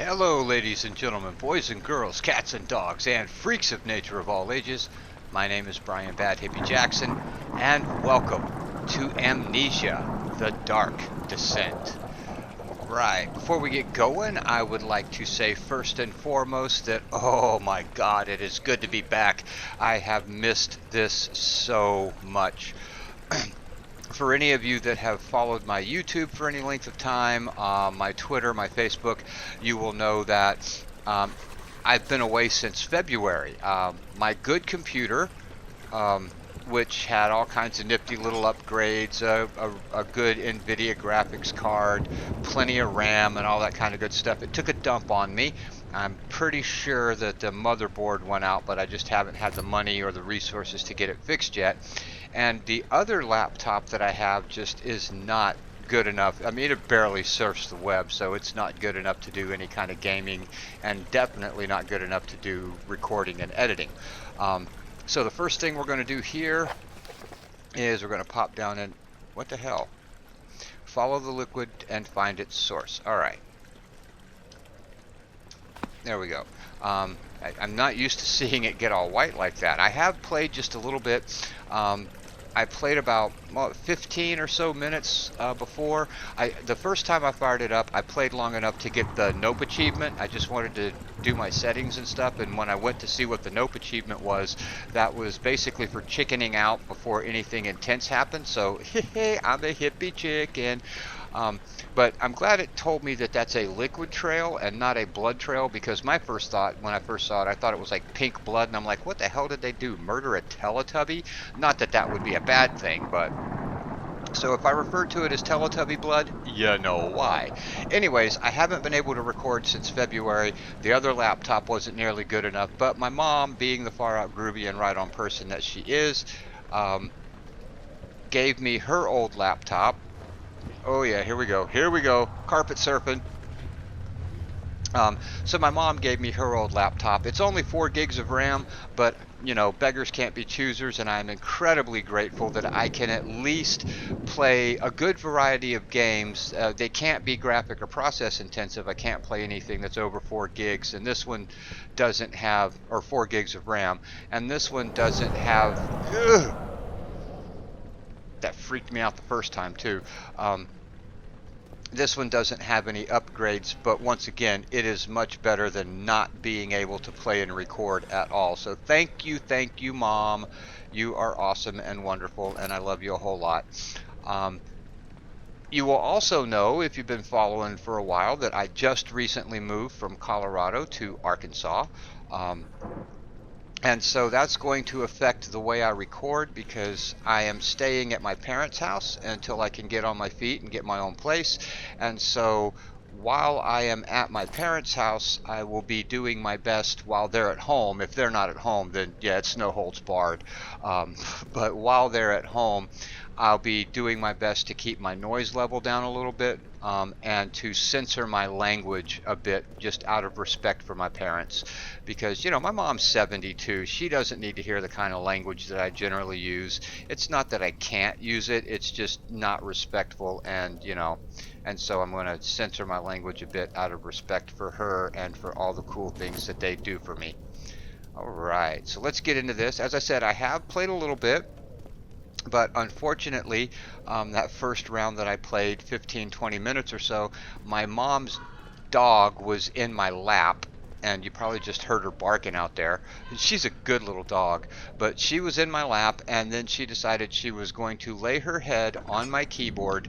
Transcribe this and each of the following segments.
Hello, ladies and gentlemen, boys and girls, cats and dogs, and freaks of nature of all ages. My name is Brian Bad Hippie Jackson, and welcome to Amnesia, the Dark Descent. Right, before we get going, I would like to say first and foremost that, oh my god, it is good to be back. I have missed this so much. For any of you that have followed my YouTube for any length of time, my Twitter, my Facebook, you will know that I've been away since February. My good computer, which had all kinds of nifty little upgrades, a good NVIDIA graphics card, plenty of RAM, and all that kind of good stuff, it took a dump on me. I'm pretty sure that the motherboard went out, but I just haven't had the money or the resources to get it fixed yet. And the other laptop that I have just is not good enough. I mean, it barely surfs the web, so it's not good enough to do any kind of gaming, and definitely not good enough to do recording and editing. So the first thing we're going to do here is we're going to pop down and, what the hell? Follow the liquid and find its source. All right. There we go. I'm not used to seeing it get all white like that. I have played just a little bit. I played about 15 or so minutes before. The first time I fired it up, I played long enough to get the Nope achievement. I just wanted to do my settings and stuff, and when I went to see what the Nope achievement was, that was basically for chickening out before anything intense happened. So, hey, I'm a hippie chicken. But I'm glad it told me that that's a liquid trail and not a blood trail, because my first thought when I first saw it, I thought it was like pink blood, and I'm like, what the hell did they do? Murder a Teletubby? Not that that would be a bad thing, but... So if I refer to it as Teletubby blood, you know why. Anyways, I haven't been able to record since February. The other laptop wasn't nearly good enough, but my mom, being the far out groovy and right on person that she is, gave me her old laptop. Oh yeah, here we go. Here we go. Carpet surfing. So my mom gave me her old laptop. It's only 4 gigs of RAM, but you know, beggars can't be choosers, and I'm incredibly grateful that I can at least play a good variety of games. They can't be graphic or process intensive. I can't play anything that's over 4 gigs, and this one doesn't have, or 4 gigs of RAM, and this one doesn't have, ugh, that freaked me out the first time too. This one doesn't have any upgrades, but once again, it is much better than not being able to play and record at all. So thank you, Mom. You are awesome and wonderful, and I love you a whole lot. You will also know, if you've been following for a while, that I just recently moved from Colorado to Arkansas. And so that's going to affect the way I record, because I am staying at my parents' house until I can get on my feet and get my own place. And so while I am at my parents' house, I will be doing my best while they're at home. If they're not at home, then yeah, it's no holds barred. But while they're at home, I'll be doing my best to keep my noise level down a little bit, and to censor my language a bit, just out of respect for my parents. Because, you know, my mom's 72. She doesn't need to hear the kind of language that I generally use. It's not that I can't use it, it's just not respectful, and, you know, and so I'm going to censor my language a bit out of respect for her and for all the cool things that they do for me. Alright, so let's get into this. As I said, I have played a little bit. But unfortunately, that first round that I played, 15-20 minutes or so, my mom's dog was in my lap, and you probably just heard her barking out there. She's a good little dog, but she was in my lap, and then she decided she was going to lay her head on my keyboard,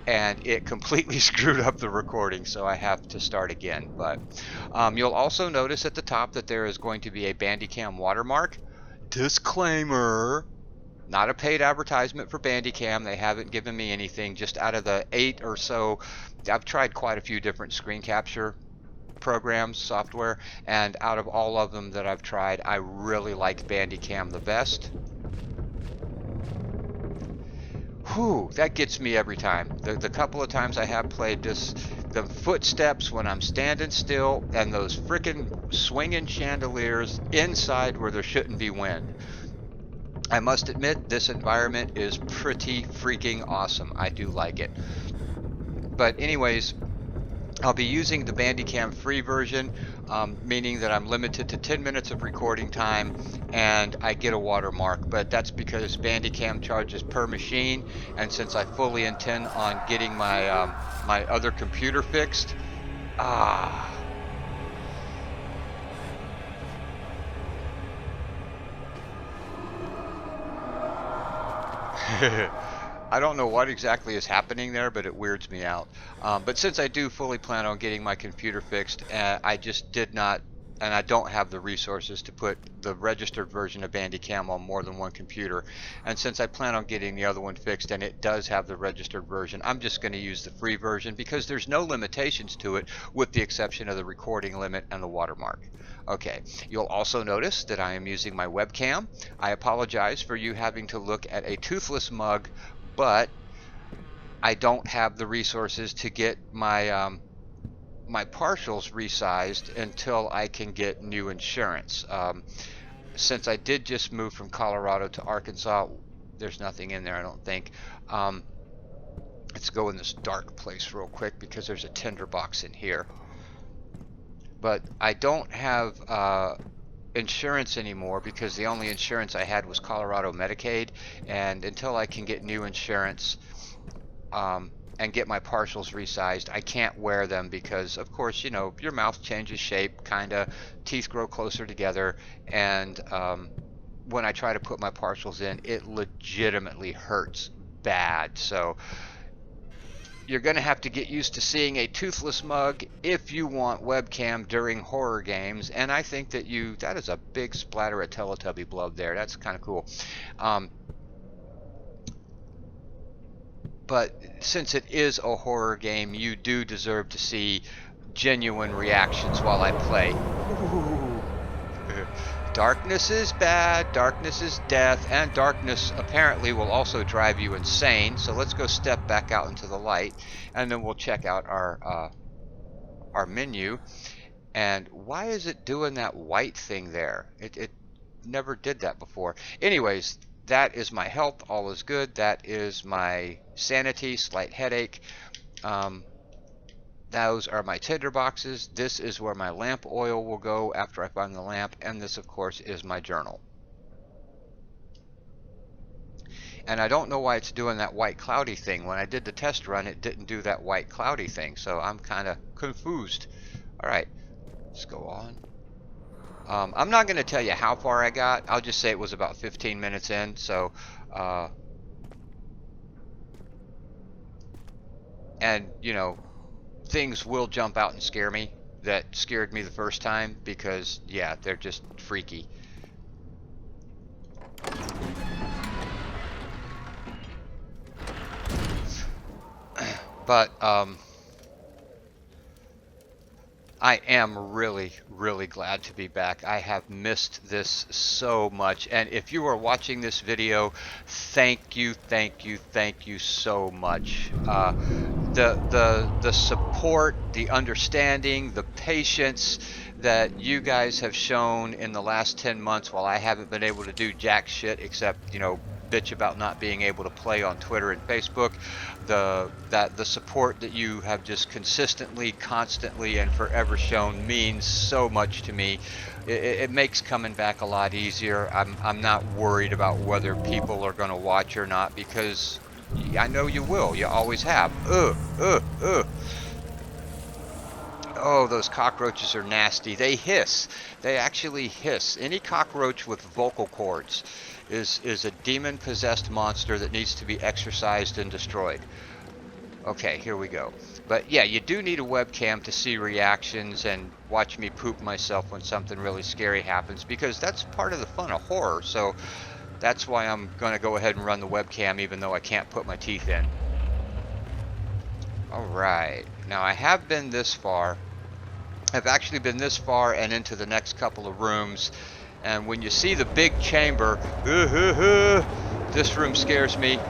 and it completely screwed up the recording, so I have to start again. But you'll also notice at the top that there is going to be a Bandicam watermark. Disclaimer: not a paid advertisement for Bandicam. They haven't given me anything. Just out of the 8 or so, I've tried quite a few different screen capture programs, software, and out of all of them that I've tried, I really like Bandicam the best. Whew, that gets me every time. The couple of times I have played this, the footsteps when I'm standing still, and those frickin' swinging chandeliers inside where there shouldn't be wind. I must admit, this environment is pretty freaking awesome. I do like it. But anyways, I'll be using the Bandicam free version, meaning that I'm limited to 10 minutes of recording time and I get a watermark, but that's because Bandicam charges per machine, and since I fully intend on getting my other computer fixed, ah. I don't know what exactly is happening there, but it weirds me out. But since I do fully plan on getting my computer fixed, I just did not, and I don't have the resources to put the registered version of Bandicam on more than one computer. And since I plan on getting the other one fixed, and it does have the registered version, I'm just going to use the free version because there's no limitations to it, with the exception of the recording limit and the watermark. Okay, you'll also notice that I am using my webcam. I apologize for you having to look at a toothless mug, but I don't have the resources to get my my partials resized until I can get new insurance. Since I did just move from Colorado to Arkansas, there's nothing in there, I don't think. Let's go in this dark place real quick because there's a tinderbox in here. But I don't have insurance anymore because the only insurance I had was Colorado Medicaid, and until I can get new insurance and get my partials resized, I can't wear them because, of course, you know, your mouth changes shape, kinda, teeth grow closer together, and when I try to put my partials in, it legitimately hurts bad. So you're going to have to get used to seeing a toothless mug if you want webcam during horror games, and I think that that is a big splatter of Teletubby blood there. That's kind of cool. But since it is a horror game, you do deserve to see genuine reactions while I play. Ooh. Darkness is bad, darkness is death, and darkness apparently will also drive you insane. So let's go step back out into the light, and then we'll check out our menu. And why is it doing that white thing there? It never did that before. Anyways, that is my health, all is good. That is my sanity, slight headache. Those are my tinder boxes. This is where my lamp oil will go after I find the lamp, and this, of course, is my journal. And I don't know why it's doing that white cloudy thing. When I did the test run, it didn't do that white cloudy thing, so I'm kind of confused. All right, let's go on. I'm not going to tell you how far I got. I'll just say it was about 15 minutes in, so and you know, things will jump out and scare me that scared me the first time because, yeah, they're just freaky. But I am really, really glad to be back. I have missed this so much, and if you are watching this video, thank you, thank you, thank you so much. The support, the understanding, the patience that you guys have shown in the last 10 months while I haven't been able to do jack shit except, you know, bitch about not being able to play on Twitter and Facebook. The support that you have just consistently, constantly, and forever shown means so much to me. It makes coming back a lot easier. I'm not worried about whether people are going to watch or not because I know you will. You always have. Oh, those cockroaches are nasty. They hiss. They actually hiss. Any cockroach with vocal cords is a demon-possessed monster that needs to be exorcised and destroyed. Okay, here we go. But yeah, you do need a webcam to see reactions and watch me poop myself when something really scary happens, because that's part of the fun of horror. So that's why I'm going to go ahead and run the webcam even though I can't put my teeth in. Alright, now I have been this far. I've actually been this far and into the next couple of rooms. And when you see the big chamber, this room scares me.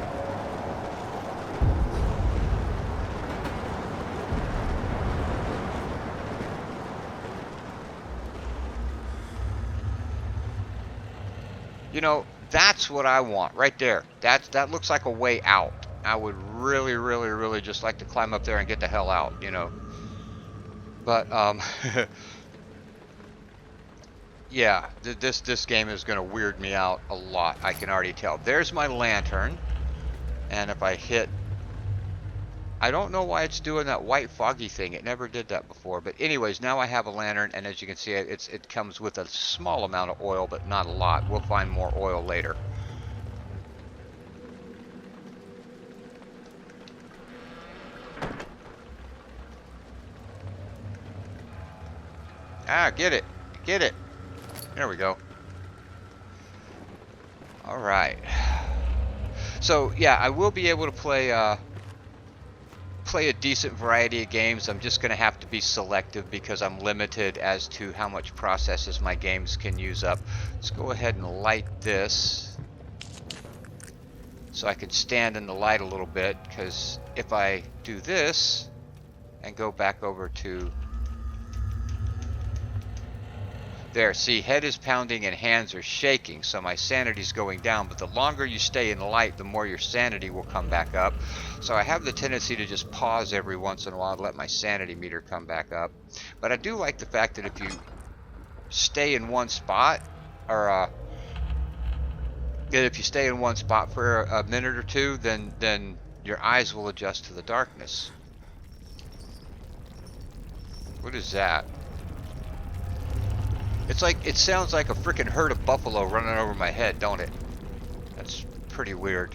You know, that's what I want right there. That looks like a way out. I would really, really, really just like to climb up there and get the hell out, you know. But yeah, this game is going to weird me out a lot. I can already tell. There's my lantern, and if I hit, I don't know why it's doing that white foggy thing. It never did that before. But anyways, now I have a lantern, and as you can see, it comes with a small amount of oil, but not a lot. We'll find more oil later. Ah, get it. Get it. There we go. All right. So, yeah, I will be able to play a decent variety of games. I'm just going to have to be selective because I'm limited as to how much processes my games can use up. Let's go ahead and light this so I can stand in the light a little bit, because if I do this and go back over to there, see, head is pounding and hands are shaking, so my sanity's going down. But the longer you stay in the light, the more your sanity will come back up. So I have the tendency to just pause every once in a while to let my sanity meter come back up. But I do like the fact that if you stay in one spot, or that if you stay in one spot for a minute or two, then your eyes will adjust to the darkness. What is that? It's like, it sounds like a freaking herd of buffalo running over my head, don't it? That's pretty weird.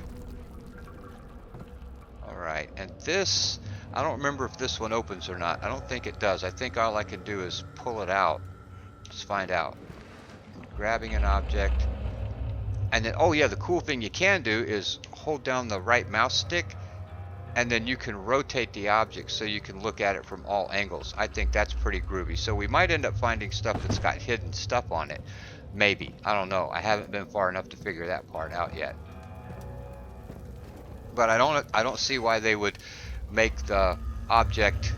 Alright, and this, I don't remember if this one opens or not. I don't think it does. I think all I can do is pull it out. Let's find out. Grabbing an object. And then, oh yeah, the cool thing you can do is hold down the right mouse stick, and then you can rotate the object so you can look at it from all angles. I think that's pretty groovy. So we might end up finding stuff that's got hidden stuff on it. Maybe. I don't know. I haven't been far enough to figure that part out yet. But I don't see why they would make the object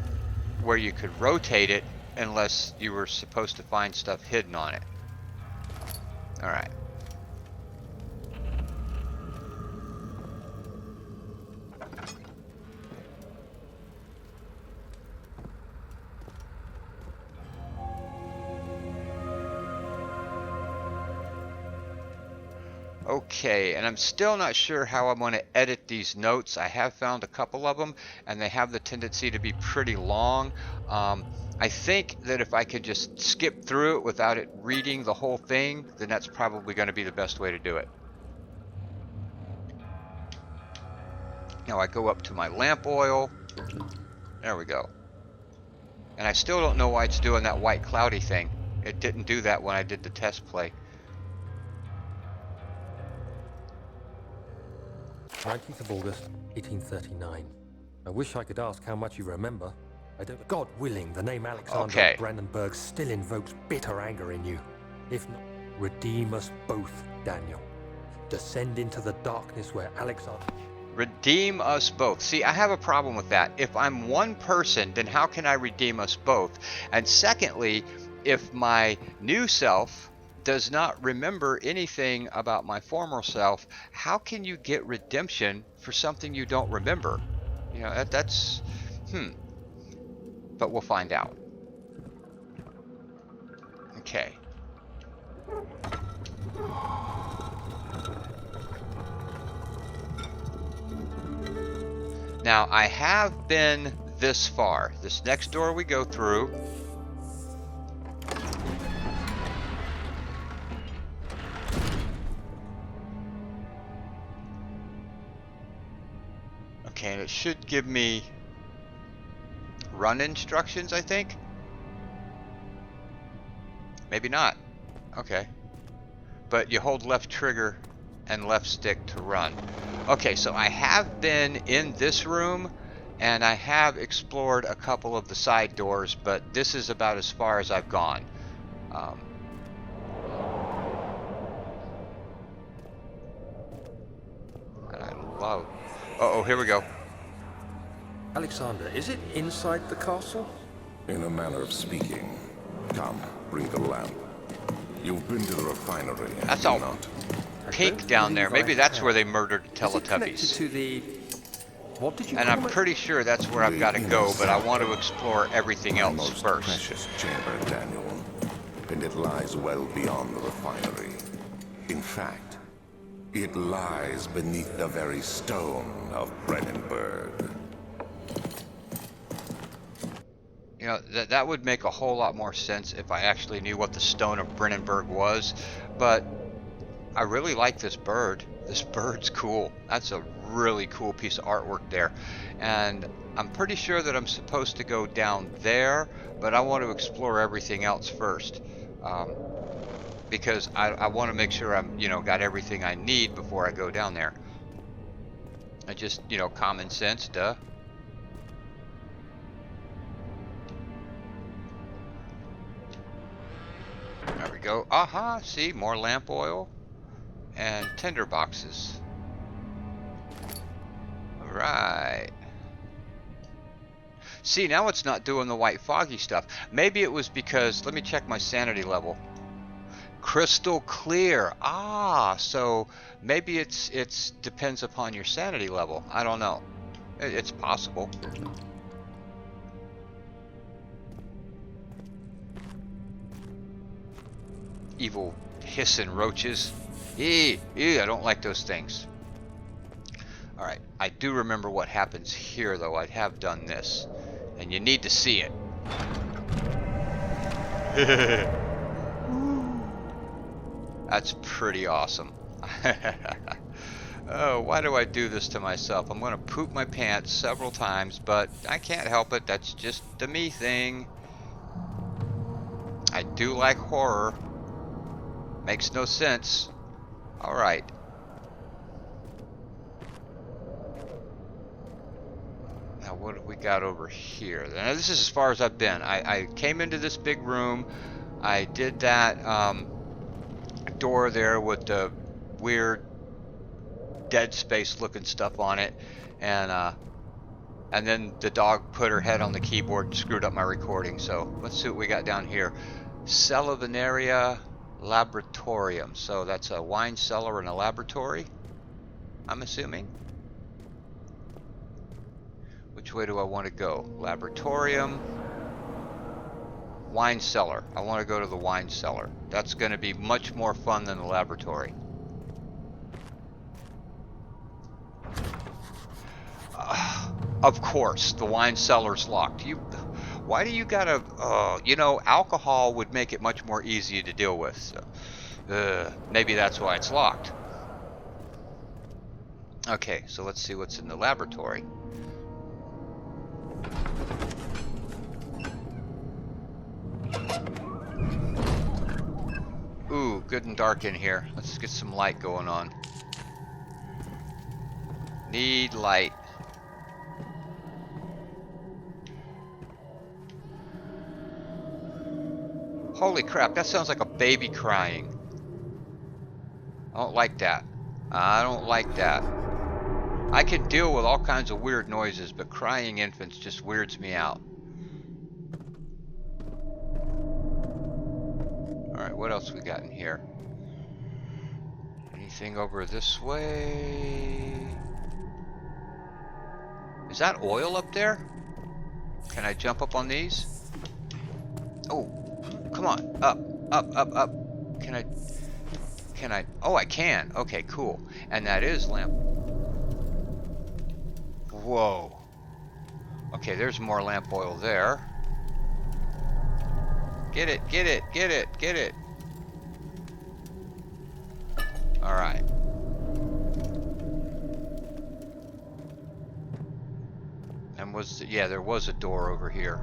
where you could rotate it unless you were supposed to find stuff hidden on it. Alright. Okay, and I'm still not sure how I'm going to edit these notes. I have found a couple of them, and they have the tendency to be pretty long. I think that if I could just skip through it without it reading the whole thing, then that's probably going to be the best way to do it. Now I go up to my lamp oil. There we go. And I still don't know why it's doing that white cloudy thing. It didn't do that when I did the test play. 19th of August, 1839. I wish I could ask how much you remember. I don't. God willing, the name Alexander Brandenburg still invokes bitter anger in you. If not, redeem us both, Daniel. Descend into the darkness where Alexander... Redeem us both. See, I have a problem with that. If I'm one person, then how can I redeem us both? And secondly, if my new self does not remember anything about my former self, how can you get redemption for something you don't remember? You know, that's but we'll find out. Okay. Now I have been this far. This next door we go through, and it should give me run instructions, I think. Maybe not. Okay. But you hold left trigger and left stick to run. Okay, so I have been in this room and I have explored a couple of the side doors, but this is about as far as I've gone. And I love... Uh-oh, here we go. Alexander, is it inside the castle? In a manner of speaking. Come, bring the lamp. You've been to the refinery, that's all pink down there. Maybe that's where they murdered the Teletubbies. Is it connected to the What did you And call I'm it? pretty sure that's where I've got to go, but I want to explore everything My else most first. precious chamber, Daniel. And it lies well beyond the refinery. In fact, it lies beneath the very stone of Brennenburg. You know, that would make a whole lot more sense if I actually knew what the stone of Brennenburg was, but I really like this bird. This bird's cool. That's a really cool piece of artwork there. And I'm pretty sure that I'm supposed to go down there, but I want to explore everything else first. Because I want to make sure I'm, you know, got everything I need before I go down there. I just, you know, common sense, duh. There we go. Aha, see, more lamp oil and tinder boxes. All right. See, now it's not doing the white foggy stuff. Maybe it was because, let me check my sanity level. Crystal clear. Ah, so maybe it's depends upon your sanity level. I don't know. It's possible. Evil hissing roaches. I don't like those things. Alright, I do remember what happens here though. I have done this. And you need to see it. That's pretty awesome. Oh, why do I do this to myself? I'm going to poop my pants several times, but I can't help it. That's just the me thing. I do like horror. Makes no sense. Alright. Now what have we got over here? Now this is as far as I've been. I came into this big room. I did that door there with the weird Dead Space looking stuff on it, and then the dog put her head on the keyboard and screwed up my recording. So let's see what we got down here. Celivinaria Laboratorium. So that's a wine cellar and a laboratory, I'm assuming. Which way do I want to go? Laboratorium, wine cellar. I want to go to the wine cellar. That's going to be much more fun than the laboratory. Of course, the wine cellar's locked. Why do you gotta? You know, alcohol would make it much more easy to deal with. So, maybe that's why it's locked. Okay, so let's see what's in the laboratory. Ooh, good and dark in here. Let's get some light going on. Need light. Holy crap, that sounds like a baby crying. I don't like that. I don't like that. I can deal with all kinds of weird noises, but crying infants just weirds me out. Alright, what else we got in here? Anything over this way? Is that oil up there? Can I jump up on these? Oh, come on, up, up, up, up. Can I, oh, I can. Okay, cool. And that is lamp. Whoa. Okay, there's more lamp oil there. Get it, get it, get it, get it. Alright. And yeah, there was a door over here.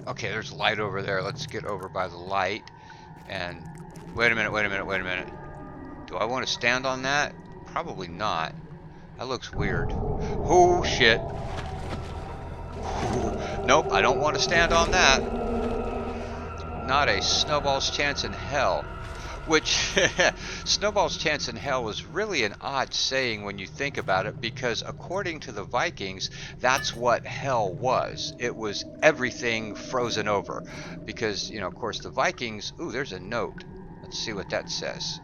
Okay, there's light over there. Let's get over by the light. And wait a minute, wait a minute, wait a minute. Do I want to stand on that? Probably not. That looks weird. Oh, shit. Nope, I don't want to stand on that. Not a snowball's chance in hell. Which, Snowball's chance in hell is really an odd saying when you think about it, because according to the Vikings, that's what hell was. It was everything frozen over. Because, you know, of course, the Vikings... Ooh, there's a note. Let's see what that says.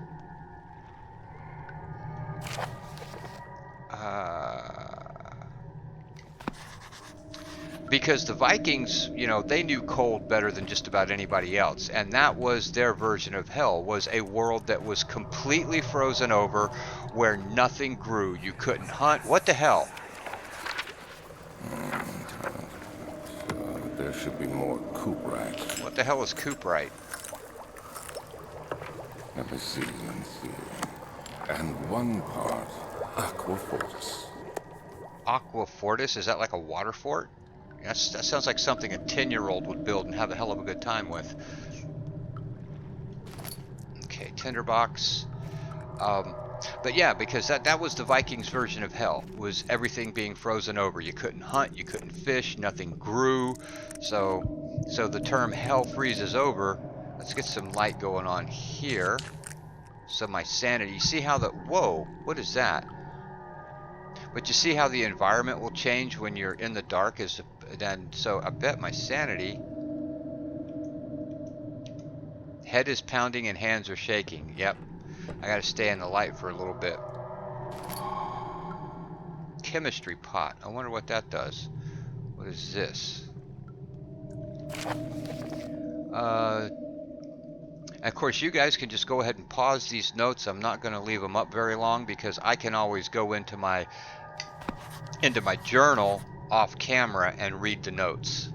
Because the Vikings, you know, they knew cold better than just about anybody else, and that was their version of hell, was a world that was completely frozen over, where nothing grew. You couldn't hunt. What the hell? There should be more cooperite. What the hell is cooperite? Let me see. And one part aqua fortis. Aqua fortis? Is that like a water fort? That sounds like something a 10-year-old would build and have a hell of a good time with. Okay, tinderbox. But yeah, because that was the Vikings' version of hell, was everything being frozen over. You couldn't hunt, you couldn't fish, nothing grew. So the term hell freezes over. Let's get some light going on here. So my sanity, you see how the, whoa, what is that? But you see how the environment will change when you're in the dark, so I bet my sanity. Head is pounding and hands are shaking. Yep. I gotta stay in the light for a little bit. Chemistry pot. I wonder what that does. What is this? Of course, you guys can just go ahead and pause these notes. I'm not going to leave them up very long because I can always go into my journal off camera and read the notes.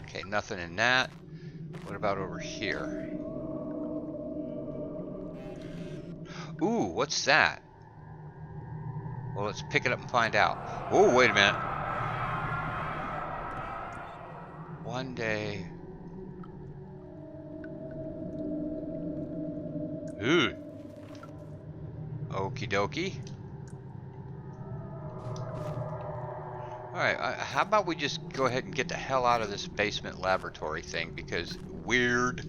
Okay, nothing in that. What about over here? Ooh, what's that? Well, let's pick it up and find out. Oh, wait a minute. One day. Ooh. Okie dokie. Alright, how about we just go ahead and get the hell out of this basement laboratory thing, because weird.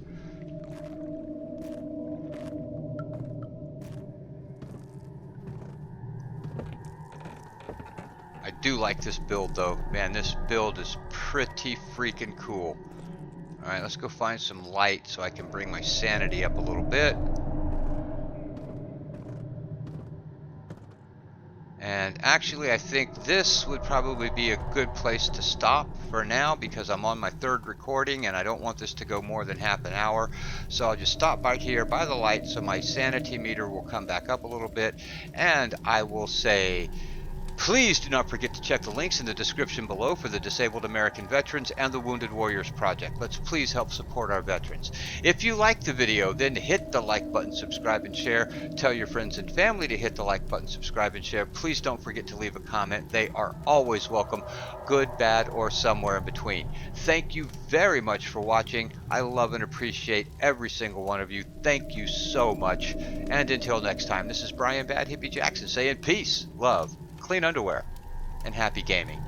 I do like this build though. Man, this build is pretty freaking cool. Alright, let's go find some light so I can bring my sanity up a little bit. And actually, I think this would probably be a good place to stop for now, because I'm on my third recording and I don't want this to go more than half an hour. So I'll just stop right here by the light so my sanity meter will come back up a little bit. And I will say, please do not forget to check the links in the description below for the Disabled American Veterans and the Wounded Warriors Project. Let's please help support our veterans. If you liked the video, then hit the like button, subscribe, and share. Tell your friends and family to hit the like button, subscribe, and share. Please don't forget to leave a comment. They are always welcome, good, bad, or somewhere in between. Thank you very much for watching. I love and appreciate every single one of you. Thank you so much. And until next time, this is Brian Bad Hippie Jackson saying peace, love, clean underwear, and happy gaming.